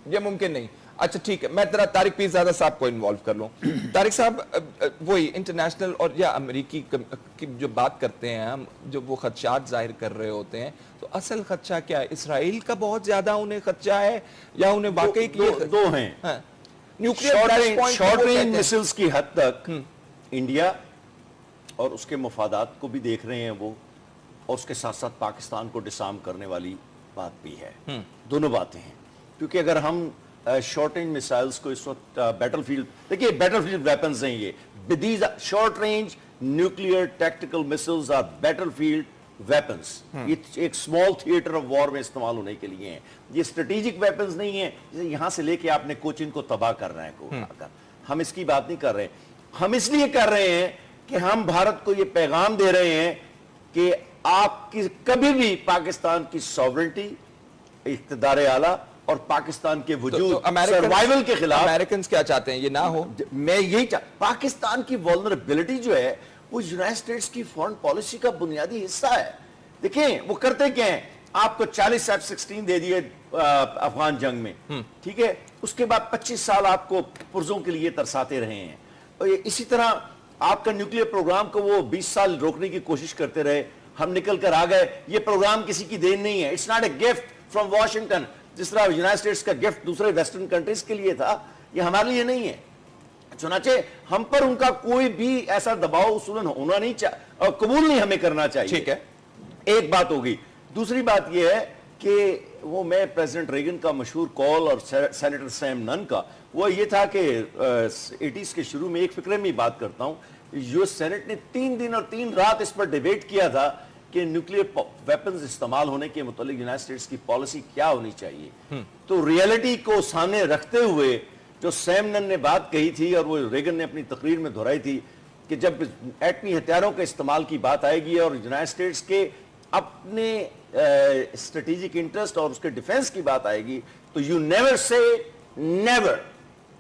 یہ ممکن نہیں. اچھا ٹھیک ہے, میں ذرا طارق پیر زادہ صاحب کو انوالو کر لوں. طارق صاحب, وہی انٹرنیشنل اور یا امریکی کی جو بات کرتے ہیں ہم, جو وہ خدشات ظاہر کر رہے ہوتے ہیں, تو اصل خدشہ کیا ہے؟ اسرائیل کا بہت زیادہ انہیں خدشہ ہے یا انہیں واقعی دو ہیں. شارٹ رینج مسلز کی حد تک انڈیا اور اس کے مفادات کو بھی دیکھ رہے ہیں وہ, اور اس کے ساتھ ساتھ پاکستان کو ڈسارم کرنے والی بات بھی ہے. دونوں باتیں ہیں, کیونکہ اگر ہم شارٹ رینج میسائلز کو اس وقت بیٹل فیلڈ, دیکھیے بیٹل فیلڈ ویپنز ہیں یہ, these short range nuclear tactical missiles are battlefield weapons. یہ ایک سمال تھیٹر آف وار میں استعمال ہونے کے لیے ہیں, یہ اسٹریٹجک ویپنز نہیں ہیں جیسے یہاں سے لے کے آپ نے کوچن کو تباہ کر رہے ہیں. ہم اس کی بات نہیں کر رہے, ہم اس لیے کر رہے ہیں کہ ہم بھارت کو یہ پیغام دے رہے ہیں کہ آپ کی کبھی بھی پاکستان کی سوورنٹی, اقتدار اعلیٰ اور پاکستان کے وجود, سروائیول کے خلاف. امریکنز کیا چاہتے ہیں؟ یہ نہ ہو. میں یہی پاکستان کی وولنریبلٹی جو ہے وہ یونائٹڈ اسٹیٹس کی فورن پالیسی کا بنیادی حصہ ہے. دیکھیں وہ کرتے کیا ہیں, آپ کو 40 F-16 دے دیے افغان جنگ میں, ٹھیک ہے, اس کے بعد 25 سال آپ کو پرزوں کے لیے ترساتے رہے ہیں. اور اسی طرح آپ کا نیوکلیئر پروگرام کو وہ 20 سال روکنے کی کوشش کرتے رہے, ہم نکل کر آ گئے. یہ پروگرام کسی کی دین نہیں ہے, it's not a gift from Washington, جس طرح یونائٹڈ اسٹیٹس کا گفٹ دوسرے ویسٹرن کنٹریز کے لیے تھا, یہ ہمارے لیے نہیں ہے. چنانچہ ہم پر ان کا کوئی بھی ایسا دباؤ اصولاً ہونا نہیں اور قبول نہیں ہمیں کرنا چاہیے. ٹھیک ہے, ایک بات ہوگی. دوسری بات یہ ہے کہ وہ میں پریزیڈنٹ ریگن کا مشہور کال اور سینیٹر سیم نن کا, وہ یہ تھا کہ 80s کے شروع میں, ایک فکرے میں بات کرتا ہوں, یو ایس سینٹ نے 3 دن اور 3 رات اس پر ڈیبیٹ کیا تھا کہ نیوکلیئر ویپنز استعمال ہونے کے متعلق یونائٹڈ اسٹیٹس کی پالیسی کیا ہونی چاہیے. تو ریئلٹی کو سامنے رکھتے ہوئے جو سیم نن نے بات کہی تھی اور وہ ریگن نے اپنی تقریر میں دہرائی تھی کہ جب ایٹمی ہتھیاروں کے استعمال کی بات آئے گی اور یونائٹڈ اسٹیٹس کے اپنے اسٹریٹجک انٹرسٹ اور اس کے ڈیفنس کی بات آئے گی, تو یو نیور سے never,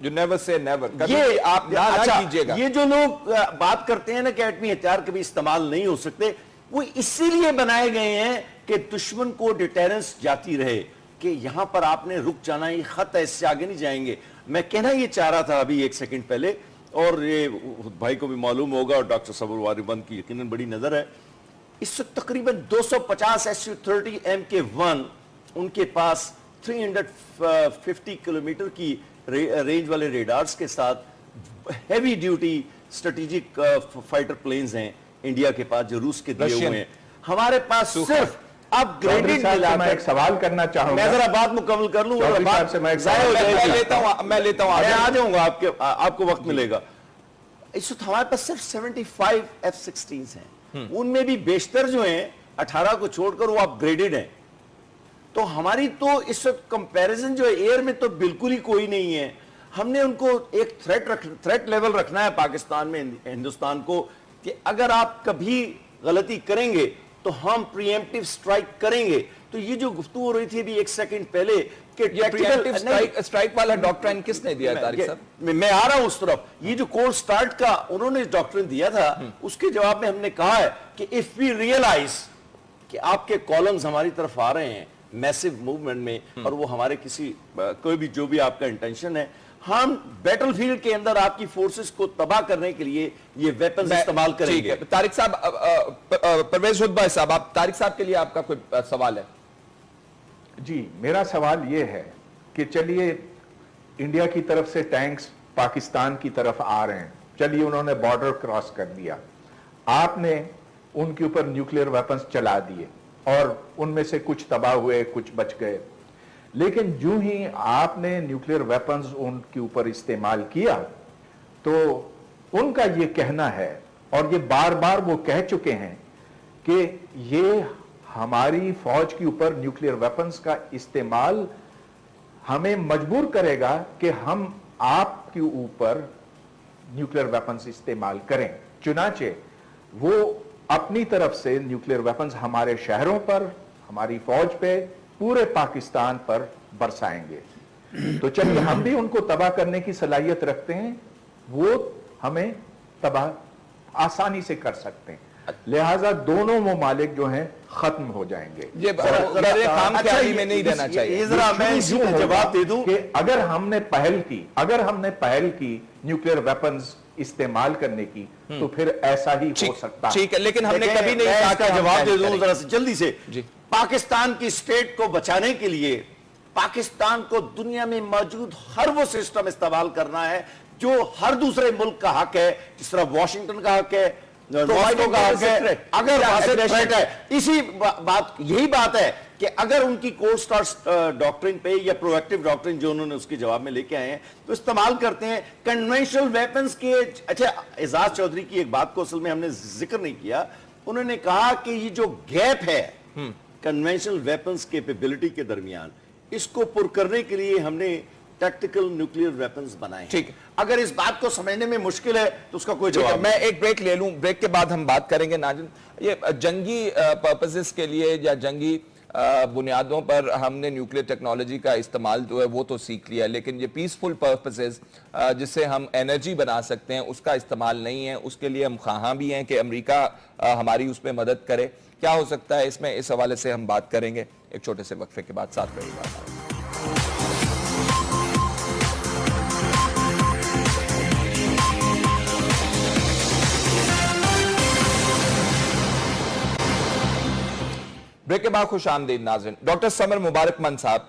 You never say never. یہ آپ نہ کیجئے گا. یہ جو لوگ بات کرتے ہیں نا کہ ایٹمی ہتھیار کبھی استعمال نہیں ہو سکتے, وہ اسی لیے بنائے گئے ہیں کہ دشمن کو ڈیٹرنس جاتی رہے کہ یہاں پر آپ نے رک جانا, یہ خط ہے, اس سے آگے نہیں جائیں گے. میں کہنا یہ چاہ رہا تھا ابھی 1 سیکنڈ پہلے, اور یہ بھائی کو بھی معلوم ہوگا اور ڈاکٹر صبر واربند کی یقیناً بڑی نظر ہے, اس وقت تقریباً 250 Su-30 MK1 ان کے پاس 350 کلومیٹر کی رینج والے ریڈارز کے ساتھ heavy duty strategic fighter planes ہیں انڈیا کے پاس جو روس کے دیے ہوئے ہیں. ہمارے پاس صرف اپ گریڈڈ ملا. میں ایک سوال کرنا چاہوں گا, میں ذرا بات مکمل کر لوں, میں لیتا ہوں, آ جاؤں گا, آپ کو وقت ملے گا. اس وقت ہمارے پاس صرف 75 F-16 ہیں, ان میں بھی بیشتر جو ہیں 18 کو چھوڑ کر وہ اپ گریڈڈ ہیں. تو ہماری تو اس وقت کمپیریزن جو ہے ایئر میں تو بالکل ہی کوئی نہیں ہے. ہم نے ان کو ایک تھریٹ لیول رکھنا ہے پاکستان میں, ہندوستان کو, کہ اگر آپ کبھی غلطی کریں گے تو ہم پری ایمپٹیو سٹرائک کریں گے. تو یہ جو گفتگو ہو رہی تھی ابھی 1 سیکنڈ پہلے کہ سٹرائک والا ڈاکٹرائن کس نے دیا طارق صاحب؟ میں آ رہا ہوں اس طرف. یہ جو کولڈ سٹارٹ کا انہوں نے ڈاکٹرائن دیا تھا, اس کے جواب میں ہم نے کہا ہے کہ if we realize کہ آپ کے کالمز ہماری طرف آ رہے ہیں میسیو موومنٹ میں, اور وہ ہمارے کوئی بھی جو بھی آپ کا انٹینشن ہے, ہم بیٹل فیلڈ کے اندر آپ کی فورسز کو تباہ کرنے کے لیے یہ ویپنز استعمال کریں گے. طارق صاحب, پرویز ہدبہ صاحب, آپ طارق صاحب کے لیے آپ کا کوئی سوال ہے؟ جی, میرا سوال یہ ہے کہ چلیے انڈیا کی طرف سے ٹینکس پاکستان کی طرف آ رہے ہیں, چلیے انہوں نے بارڈر کراس کر دیا, آپ نے ان کے اوپر نیوکلیئر ویپنز چلا دیے اور ان میں سے کچھ تباہ ہوئے, کچھ بچ گئے. لیکن جو ہی آپ نے نیوکلیئر ویپنز ان کے اوپر استعمال کیا تو ان کا یہ کہنا ہے, اور یہ بار بار وہ کہہ چکے ہیں, کہ یہ ہماری فوج کے اوپر نیوکلیئر ویپنز کا استعمال ہمیں مجبور کرے گا کہ ہم آپ کے اوپر نیوکلیئر ویپنز استعمال کریں. چنانچہ وہ اپنی طرف سے نیوکلیئر ویپنز ہمارے شہروں پر, ہماری فوج پہ, پورے پاکستان پر برسائیں گے. تو چلیے ہم بھی ان کو تباہ کرنے کی صلاحیت رکھتے ہیں, وہ ہمیں تباہ آسانی سے کر سکتے ہیں. لہٰذا دونوں ممالک جو ہیں ختم ہو جائیں گے. یہ خام خیالی میں نہیں رہنا چاہیے. ذرا میں اسی کا جواب دے دوں کہ اگر ہم نے پہل کی نیوکلیئر ویپنز استعمال کرنے کی تو پھر ایسا ہی ہو سکتا ہے. ٹھیک ہے, لیکن ہم نے کبھی نہیں کہا کا کہ جواب دے دوں ذرا سے جلدی سے. جی. پاکستان کی اسٹیٹ کو بچانے کے لیے پاکستان کو دنیا میں موجود ہر وہ سسٹم استعمال کرنا ہے جو ہر دوسرے ملک کا حق ہے, جس طرح واشنگٹن کا حق ہے, ماسکو کا حق ہے. اگر تھریٹ ہے, اسی بات یہی بات ہے کہ اگر ان کی کولڈ سٹارٹ ڈاکٹرن پہ یا پرویکٹیو ڈاکٹرن جو انہوں نے اس کے جواب میں لے کے آئے ہیں تو استعمال کرتے ہیں کنونشنل ویپنز کے. اچھا, اعزاز چودھری کی ایک بات کو اصل میں ہم نے ذکر نہیں کیا. انہوں نے کہا کہ یہ جو گیپ ہے کنونشنل ویپنز کیپیبلٹی کے درمیان, اس کو پر کرنے کے لیے ہم نے ٹیکٹیکل نیوکلیئر ویپنز بنائے. ٹھیک, اگر اس بات کو سمجھنے میں مشکل ہے تو اس کا کوئی جواب. میں ایک بریک لے لوں, بریک کے بعد ہم بات کریں گے. ناظرین, یہ جنگی پرپسز کے لیے یا جنگی بنیادوں پر ہم نے نیوکلیئر ٹیکنالوجی کا استعمال جو ہے وہ تو سیکھ لیا, لیکن یہ پیسفل پرپسز جس سے ہم انرجی بنا سکتے ہیں اس کا استعمال نہیں ہے. اس کے لیے ہم خواہاں بھی ہیں کہ امریکہ ہماری اس میں مدد کرے. کیا ہو سکتا ہے اس میں, اس حوالے سے ہم بات کریں گے ایک چھوٹے سے وقفے کے بعد. ساتھ رہی بات. بریک کے بعد خوش آمدید ناظرین. ڈاکٹر سمر مبارک من صاحب,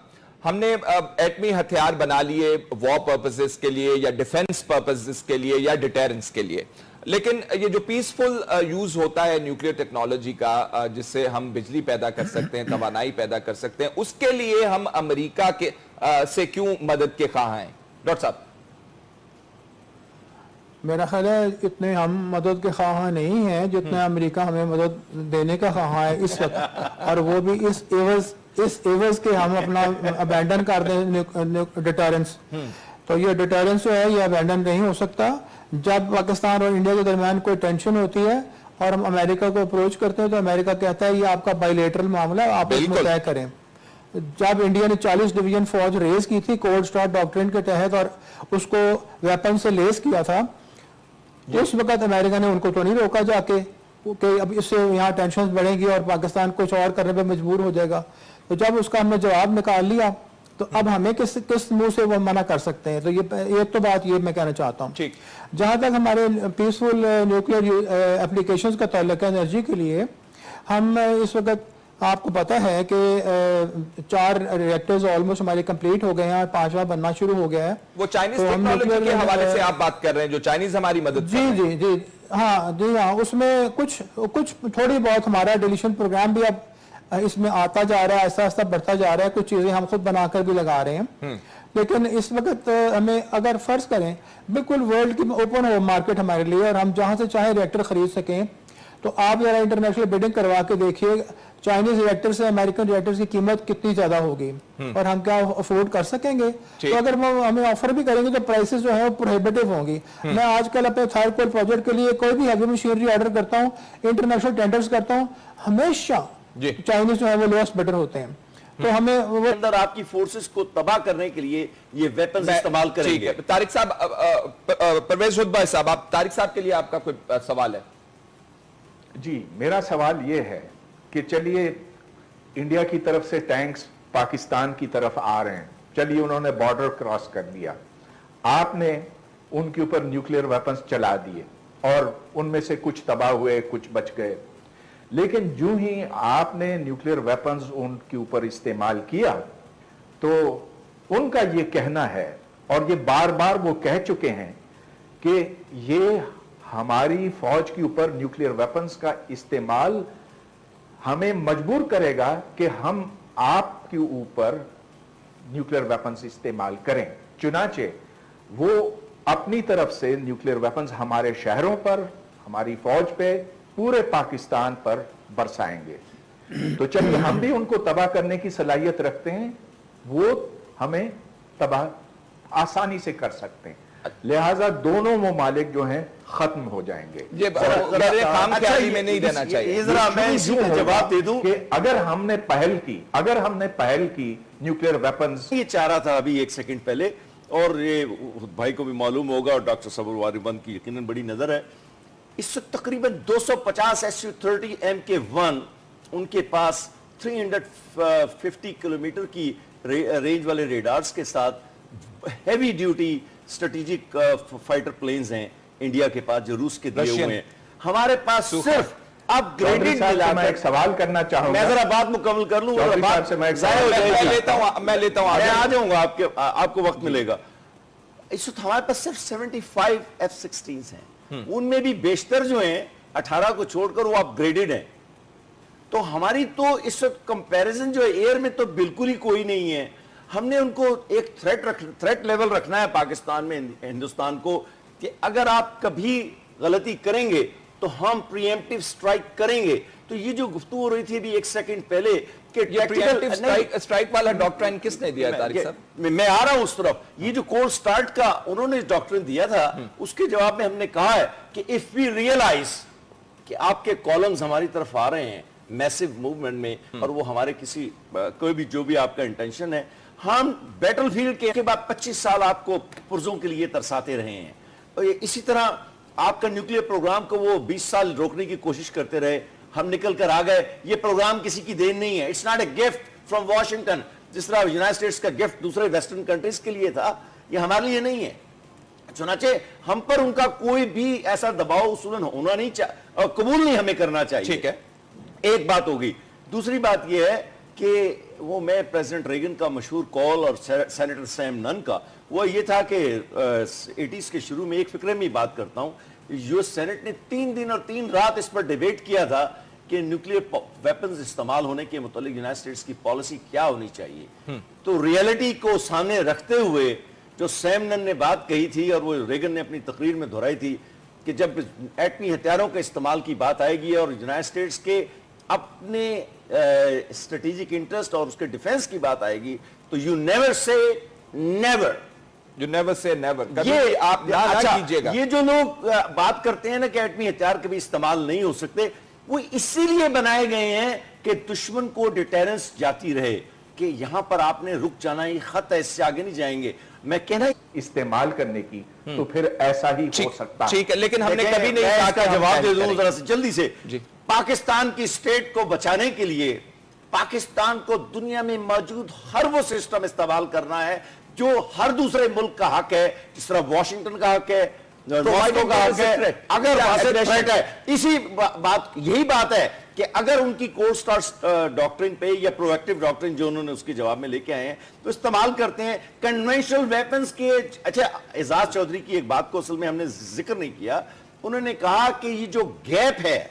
ہم نے ایٹمی ہتھیار بنا لیے وار پرپسز کے لیے یا ڈیفنس پرپسز کے لیے یا ڈیٹیرنس کے لیے, لیکن یہ جو پیسفل یوز ہوتا ہے نیوکلیئر ٹیکنالوجی کا جس سے ہم بجلی پیدا کر سکتے ہیں, توانائی پیدا کر سکتے ہیں, اس کے لیے ہم امریکہ سے کیوں مدد کے خواہاں ہیں؟ ڈاکٹر صاحب. میرا خیال ہے اتنے ہم مدد کے خواہاں نہیں ہیں جتنے امریکہ ہمیں مدد دینے کا خواہاں ہے اس وقت, اور وہ بھی اس ایوز کے ہم اپنا ابینڈن کر دیں ڈیٹرنس. تو یہ ڈیٹرنس جو ہے یہ ابینڈن نہیں ہو سکتا. جب پاکستان اور انڈیا کے درمیان کوئی ٹینشن ہوتی ہے اور ہم امریکہ کو اپروچ کرتے ہیں تو امریکہ کہتا ہے یہ آپ کا بائی لیٹرل معاملہ ہے, آپ اس میں طے کریں. جب انڈیا نے 40 ڈویژن فوج ریز کی تھی کولڈ سٹارٹ ڈاکٹرن کے تحت اور اس کو ویپن سے لیس کیا تھا, اس وقت امریکہ نے ان کو تو نہیں روکا جا کے کہ اب اس سے یہاں ٹینشنز بڑھیں گی اور پاکستان کچھ اور کرنے پہ مجبور ہو جائے گا. تو جب اس کا ہم نے جواب نکال لیا تو اب ہمیں کس منہ سے وہ منع کر سکتے ہیں. تو یہ ایک تو بات یہ میں کہنا چاہتا ہوں. جہاں تک ہمارے پیسفل نیوکلیئر اپلیکیشنز کا تعلق ہے انرجی کے لیے, ہم اس وقت آپ کو پتا ہے کہ 4 ریئیکٹرز آلموسٹ ہمارے کمپلیٹ ہو گئے ہیں اور 5واں بننا شروع ہو گیا ہے. وہ چائنیز ٹیکنالوجی کے حوالے سے آپ بات کر رہے ہیں جو چائنیز ہماری مدد کر رہے ہیں. جی ہاں, اس میں کچھ تھوڑی بہت ہمارا ڈیلیشن پروگرام بھی اب اس میں آتا جا رہا ہے, آہستہ آہستہ بڑھتا جا رہا ہے. کچھ چیزیں ہم خود بنا کر بھی لگا رہے ہیں, لیکن اس وقت ہمیں اگر فرض کریں بالکل ورلڈ کی اوپن ہو مارکیٹ ہمارے لیے اور ہم جہاں سے چاہیں ریئیکٹر خرید سکیں, تو آپ ذرا انٹرنیشنل بیڈنگ کروا کے دیکھیے چائنیز ریئیکٹر سے امریکن ریئیکٹر کی قیمت کتنی زیادہ ہوگی اور ہم کیا افورڈ کر سکیں گے. تو اگر وہ ہمیں آفر بھی کریں گے تو پرائسز جو ہیں وہ پروہیبیٹو ہوں گی. میں آج کل اپنے تھرڈ کول پروجیکٹ کے لیے کوئی بھی ہیوی مشینری آرڈر کرتا ہوں, انٹرنیشنل ٹینڈرز کرتا ہوں, ہمیشہ چائنیز جو ہیں وہ لوسٹ بیٹر ہوتے ہیں. تو ہمیں وہ اندر آپ کی فورسز کو تباہ کرنے کے لیے یہ ویپنز استعمال کریں گے. طارق صاحب, پرویز رتبہ صاحب, آپ طارق صاحب کے لیے آپ کا کوئی سوال ہے؟ جی, میرا سوال یہ ہے کہ چلیے انڈیا کی طرف سے ٹینکس پاکستان کی طرف آ رہے ہیں, چلیے انہوں نے بارڈر کراس کر دیا, آپ نے ان کے اوپر نیوکلیئر ویپنز چلا دیے اور ان میں سے کچھ تباہ ہوئے, کچھ بچ گئے, لیکن جو ہی آپ نے نیوکلیئر ویپنز ان کے اوپر استعمال کیا تو ان کا یہ کہنا ہے اور یہ بار بار وہ کہہ چکے ہیں کہ یہ ہماری فوج کے اوپر نیوکلیئر ویپنز کا استعمال ہمیں مجبور کرے گا کہ ہم آپ کے اوپر نیوکلیئر ویپنز استعمال کریں. چنانچہ وہ اپنی طرف سے نیوکلیئر ویپنز ہمارے شہروں پر, ہماری فوج پہ, پورے پاکستان پر برسائیں گے. تو چلیے ہم بھی ان کو تباہ کرنے کی صلاحیت رکھتے ہیں, وہ ہمیں تباہ آسانی سے کر سکتے ہیں. لہٰذا دونوں ممالک جو ہیں ختم ہو جائیں گے. یہ خام خیالی میں نہیں رہنا چاہیے. ذرا میں اسی کا جواب دے دوں کہ اگر ہم نے پہل کی نیوکلیئر ویپنز, یہ چاہ رہا تھا ابھی ایک سیکنڈ پہلے, اور یہ بھائی کو بھی معلوم ہوگا اور ڈاکٹر صبر واریبند کی یقیناً بڑی نظر ہے, اس وقت تقریباً 250 Su-30 Mk1 ان کے پاس 350 کلومیٹر کی رینج والے ریڈارز کے ساتھ heavy duty strategic fighter planes ہیں انڈیا کے پاس جو روس کے دیے ہوئے ہیں. ہمارے پاس صرف اپ گریڈڈ میں ایک سوال کرنا چاہوں میں گا. ذرا بات مکمل کر لوں. میں آ جاؤں گا آپ کو وقت ملے گا. اس وقت ہمارے پاس صرف 75 F-16 ہیں. ان میں بھی بیشتر جو ہیں 18 کو چھوڑ کر وہ اپ گریڈڈ ہیں. تو ہماری تو اس وقت کمپیریزن جو ہے ایئر میں تو بالکل ہی کوئی نہیں ہے. ہم نے ان کو ایک تھریٹ لیول رکھنا ہے پاکستان میں ہندوستان کو کہ اگر آپ کبھی غلطی کریں گے تو ہم پریمپٹیو سٹرائک کریں گے. تو یہ جو گفتگو ہو رہی تھی ابھی ایک سیکنڈ پہلے کہ سٹرائک والا ڈاکٹرائن کس نے دیا ہے طارق صاحب؟ میں آ رہا ہوں اس طرف. یہ جو کولڈ سٹارٹ کا انہوں نے ڈاکٹرائن دیا تھا اس کے جواب میں ہم نے کہا ہے کہ if we realize کہ آپ کے کالمز ہماری طرف آ رہے ہیں میسیو موومنٹ میں اور وہ ہمارے کسی کوئی بھی جو بھی آپ کا انٹینشن ہے ہم بیٹل فیلڈ کے بعد 25 سال آپ کو پرزوں کے لیے ترساتے رہے ہیں. اور اسی طرح آپ کا نیوکلیر پروگرام کو وہ 20 سال روکنے کی کوشش کرتے رہے. ہم نکل کر آ گئے. یہ پروگرام کسی کی دین نہیں ہے. It's not a gift from Washington. جس طرح یونائٹڈ اسٹیٹس کا گفٹ دوسرے ویسٹرن کنٹریز کے لیے تھا یہ ہمارے لیے نہیں ہے. چنانچہ ہم پر ان کا کوئی بھی ایسا دباؤ اصولاً ہونا نہیں اور قبول نہیں ہمیں کرنا چاہیے. ٹھیک ہے, ایک بات ہوگی. دوسری بات یہ ہے کہ وہ میں پریزیڈنٹ ریگن کا مشہور کال اور سینیٹر سیم نن کا وہ یہ تھا کہ 80s کے شروع میں ایک فکرے میں بات کرتا ہوں. یو سینٹ نے 3 دن اور 3 رات اس پر ڈیبیٹ کیا تھا کہ نیوکلیر ویپنز استعمال ہونے کے متعلق یونائٹڈ اسٹیٹس کی پالیسی کیا ہونی چاہیے. تو ریئلٹی کو سامنے رکھتے ہوئے جو سیم نن نے بات کہی تھی اور وہ ریگن نے اپنی تقریر میں دہرائی تھی کہ جب ایٹمی ہتھیاروں کے استعمال کی بات آئے گی اور یونائٹڈ اسٹیٹس کے اپنے اسٹریٹجک انٹرسٹ اور اس کے ڈیفنس کی بات آئے گی تو یو نیور سے never. You never say never. یہ آپ نہ کیجئے گا. یہ جو لوگ بات کرتے ہیں نا کہ ایٹمی ہتھیار کبھی استعمال نہیں ہو سکتے وہ اسی لیے بنائے گئے ہیں کہ دشمن کو ڈیٹرنس جاتی رہے کہ یہاں پر آپ نے رک جانا ہی خط ہے, اس سے آگے نہیں جائیں گے. میں کہنا استعمال کرنے کی تو پھر ایسا ہی ہو سکتا. ٹھیک ہے, لیکن ہم نے کبھی نہیں کہا کہ جواب دے دوں ذرا سے جلدی سے. پاکستان کی اسٹیٹ کو بچانے کے لیے پاکستان کو دنیا میں موجود ہر وہ سسٹم استعمال کرنا ہے جو ہر دوسرے ملک کا حق ہے. جس طرح واشنگٹن کا حق ہے, ماسکو کا حق ہے. اگر تھریٹ ہے اسی بات یہی بات ہے کہ اگر ان کی کولڈ سٹارٹ ڈاکٹرن پہ یا پرویکٹیو ڈاکٹرن جو انہوں نے اس کے جواب میں لے کے آئے ہیں تو استعمال کرتے ہیں کنونشنل ویپنز کے. اچھا, اعزاز چودھری کی ایک بات کو اصل میں ہم نے ذکر نہیں کیا. انہوں نے کہا کہ یہ جو گیپ ہے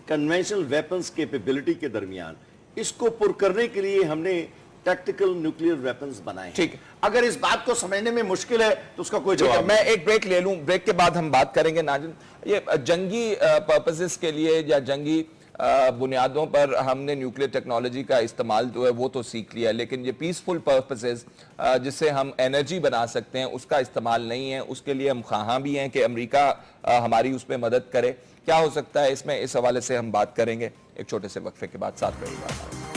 کنونشنل ویپنز کیپیبلٹی کے درمیان اس کو پر کرنے کے لیے ہم نے ٹیکٹیکل نیوکلیر ویپنز بنائے ہیں. ٹھیک, اگر اس بات کو سمجھنے میں مشکل ہے تو اس کا کوئی جواب. میں ایک بریک لے لوں, بریک کے بعد ہم بات کریں گے. ناظرین, یہ جنگی پرپسز کے لیے یا جنگی بنیادوں پر ہم نے نیوکلیر ٹیکنالوجی کا استعمال جو ہے وہ تو سیکھ لیا, لیکن یہ پیسفل پرپسز جس سے ہم انرجی بنا سکتے ہیں اس کا استعمال نہیں ہے. اس کے لیے ہم خواہاں بھی ہیں کہ امریکہ ہماری اس پہ مدد کرے. کیا ہو سکتا ہے اس میں, اس حوالے سے ہم بات کریں گے ایک چھوٹے سے وقفے کے بعد. ساتھ رہیے گا.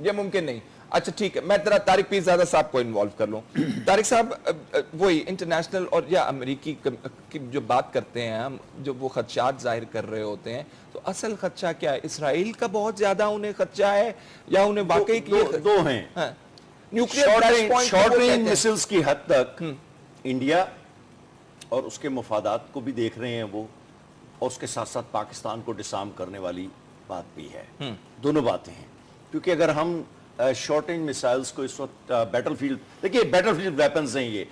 یہ ممکن نہیں. اچھا ٹھیک ہے, میں ذرا طارق پیرزادہ صاحب کو انوالو کر لوں. طارق صاحب, وہی انٹرنیشنل اور یا امریکی کی جو بات کرتے ہیں ہم, جو وہ خدشات ظاہر کر رہے ہوتے ہیں, تو اصل خدشہ کیا ہے؟ اسرائیل کا بہت زیادہ انہیں خدشہ ہے یا انہیں واقعی دو ہیں. شارٹ رینج مسلز کی حد تک انڈیا اور اس کے مفادات کو بھی دیکھ رہے ہیں وہ, اور اس کے ساتھ ساتھ پاکستان کو ڈسارم کرنے والی بات بھی ہے. دونوں باتیں ہیں. کیونکہ اگر ہم شارٹ رینج میسائلز کو اس وقت بیٹل فیلڈ, دیکھیے بیٹل فیلڈ ویپنز ہیں یہ.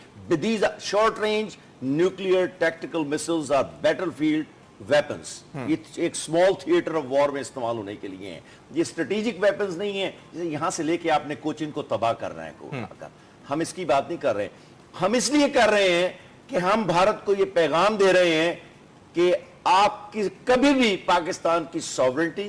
Short range nuclear tactical missiles are battlefield weapons. یہ ایک سمال تھیٹر آف وار میں استعمال ہونے کے لیے ہیں. یہ اسٹریٹجک ویپنز نہیں ہیں جیسے یہاں سے لے کے آپ نے کوچن کو تباہ کر رہے ہیں. ہم اس کی بات نہیں کر رہے. ہم اس لیے کر رہے ہیں کہ ہم بھارت کو یہ پیغام دے رہے ہیں کہ آپ کی کبھی بھی پاکستان کی سوورنٹی,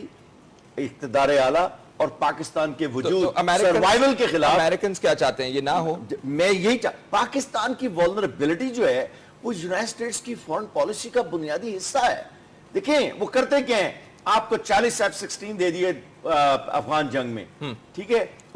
اقتدار اعلیٰ اور پاکستان کے وجود سروائیول کے خلاف. امریکنز کیا چاہتے ہیں؟ یہ نہ ہو. میں یہی پاکستان کی وولنریبلٹی جو ہے وہ یونائٹڈ اسٹیٹس کی فورن پالیسی کا بنیادی حصہ ہے. دیکھیں وہ کرتے کیا ہیں, آپ کو 40 F-16 دے دیے افغان جنگ میں, ٹھیک ہے, اس